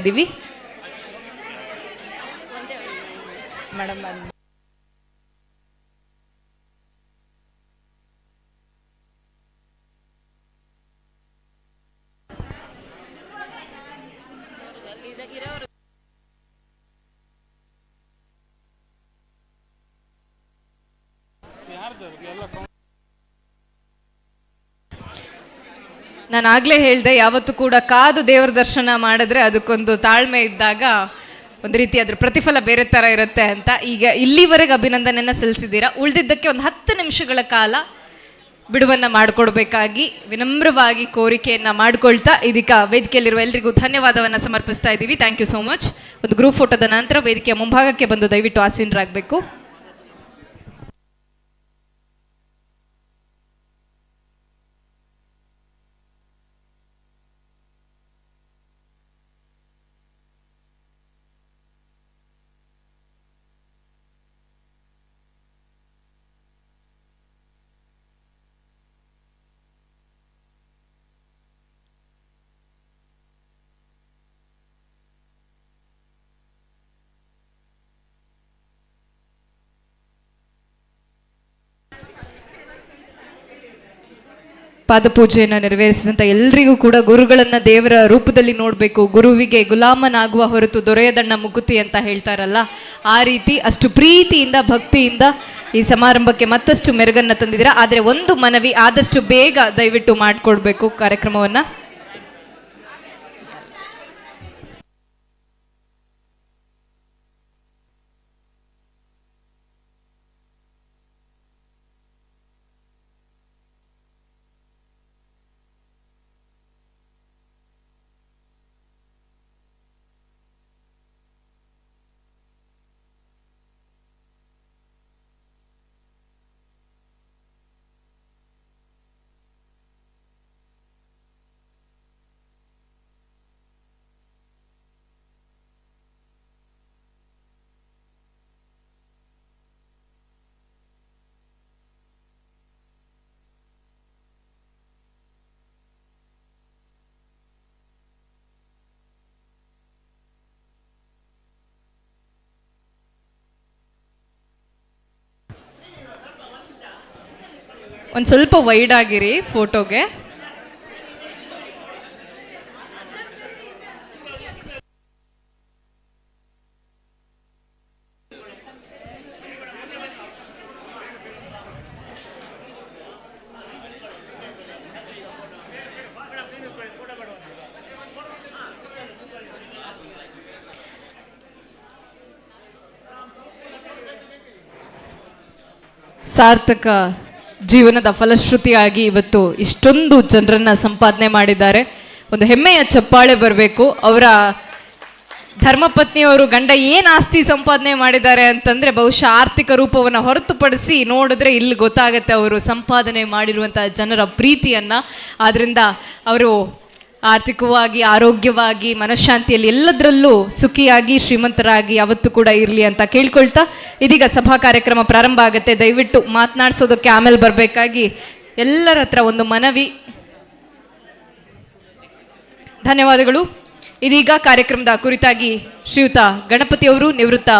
ಇದೀವಿ ಮೇಡಮ್. ನಾನು ಆಗ್ಲೇ ಹೇಳ್ದೆ, ಯಾವತ್ತೂ ಕೂಡ ಕಾದು ದೇವರ ದರ್ಶನ ಮಾಡಿದ್ರೆ ಅದಕ್ಕೊಂದು ತಾಳ್ಮೆ ಇದ್ದಾಗ ಒಂದು ರೀತಿ ಅದ್ರ ಪ್ರತಿಫಲ ಬೇರೆ ಥರ ಇರುತ್ತೆ ಅಂತ. ಈಗ ಇಲ್ಲಿವರೆಗೆ ಅಭಿನಂದನೆಯನ್ನು ಸಲ್ಲಿಸಿದ್ದೀರಾ. ಉಳಿದಿದ್ದಕ್ಕೆ ಒಂದು 10 ನಿಮಿಷಗಳ ಕಾಲ ಬಿಡುವನ್ನು ಮಾಡಿಕೊಡ್ಬೇಕಾಗಿ ವಿನಮ್ರವಾಗಿ ಕೋರಿಕೆಯನ್ನು ಮಾಡಿಕೊಳ್ತಾ ಇದೀಗ ವೇದಿಕೆಯಲ್ಲಿರುವ ಎಲ್ಲರಿಗೂ ಧನ್ಯವಾದವನ್ನು ಸಮರ್ಪಿಸ್ತಾ ಇದ್ದೀವಿ. Thank you so much. ಒಂದು ಗ್ರೂಪ್ ಫೋಟೋದ ನಂತರ ವೇದಿಕೆಯ ಮುಂಭಾಗಕ್ಕೆ ಬಂದು ದಯವಿಟ್ಟು ಆಸೀನರಾಗಬೇಕು. ಪಾದಪೂಜೆಯನ್ನು ನೆರವೇರಿಸಿದಂಥ ಎಲ್ರಿಗೂ ಕೂಡ ಗುರುಗಳನ್ನ ದೇವರ ರೂಪದಲ್ಲಿ ನೋಡಬೇಕು, ಗುರುವಿಗೆ ಗುಲಾಮನಾಗುವ ಹೊರತು ದೊರೆಯದಣ್ಣ ಮುಗುತಿ ಅಂತ ಹೇಳ್ತಾರಲ್ಲ, ಆ ರೀತಿ ಅಷ್ಟು ಪ್ರೀತಿಯಿಂದ ಭಕ್ತಿಯಿಂದ ಈ ಸಮಾರಂಭಕ್ಕೆ ಮತ್ತಷ್ಟು ಮೆರುಗನ್ನು ತಂದಿದ್ದೀರಾ. ಆದರೆ ಒಂದು ಮನವಿ, ಆದಷ್ಟು ಬೇಗ ದಯವಿಟ್ಟು ಮಾಡಿಕೊಡ್ಬೇಕು ಕಾರ್ಯಕ್ರಮವನ್ನು. ಒಂದು ಸ್ವಲ್ಪ ವೈಡ್ ಆಗಿರಿ ಫೋಟೋಗೆ. ಸಾರ್ಥಕ ಜೀವನದ ಫಲಶ್ರುತಿಯಾಗಿ ಇವತ್ತು ಇಷ್ಟೊಂದು ಜನರನ್ನ ಸಂಪಾದನೆ ಮಾಡಿದ್ದಾರೆ. ಒಂದು ಹೆಮ್ಮೆಯ ಚಪ್ಪಾಳೆ ಬರಬೇಕು. ಅವರ ಧರ್ಮಪತ್ನಿಯವರು ಗಂಡ ಏನು ಆಸ್ತಿ ಸಂಪಾದನೆ ಮಾಡಿದ್ದಾರೆ ಅಂತಂದರೆ ಬಹುಶಃ ಆರ್ಥಿಕ ರೂಪವನ್ನು ಹೊರತುಪಡಿಸಿ ನೋಡಿದ್ರೆ ಇಲ್ಲಿ ಗೊತ್ತಾಗುತ್ತೆ ಅವರು ಸಂಪಾದನೆ ಮಾಡಿರುವಂಥ ಜನರ ಪ್ರೀತಿಯನ್ನು. ಆದ್ದರಿಂದ ಅವರು ಆರ್ಥಿಕವಾಗಿ, ಆರೋಗ್ಯವಾಗಿ, ಮನಃಶಾಂತಿಯಲ್ಲಿ ಎಲ್ಲದರಲ್ಲೂ ಸುಖಿಯಾಗಿ, ಶ್ರೀಮಂತರಾಗಿ ಯಾವತ್ತೂ ಕೂಡ ಇರಲಿ ಅಂತ ಕೇಳ್ಕೊಳ್ತಾ ಇದೀಗ ಸಭಾ ಕಾರ್ಯಕ್ರಮ ಪ್ರಾರಂಭ ಆಗುತ್ತೆ. ದಯವಿಟ್ಟು ಮಾತನಾಡಿಸೋದಕ್ಕೆ ಆಮೇಲೆ ಬರಬೇಕಾಗಿ ಎಲ್ಲರ ಹತ್ರ ಒಂದು ಮನವಿ. ಧನ್ಯವಾದಗಳು. ಇದೀಗ ಕಾರ್ಯಕ್ರಮದ ಕುರಿತಾಗಿ ಶ್ರೀಯುತ ಗಣಪತಿಯವರು, ನಿವೃತ್ತ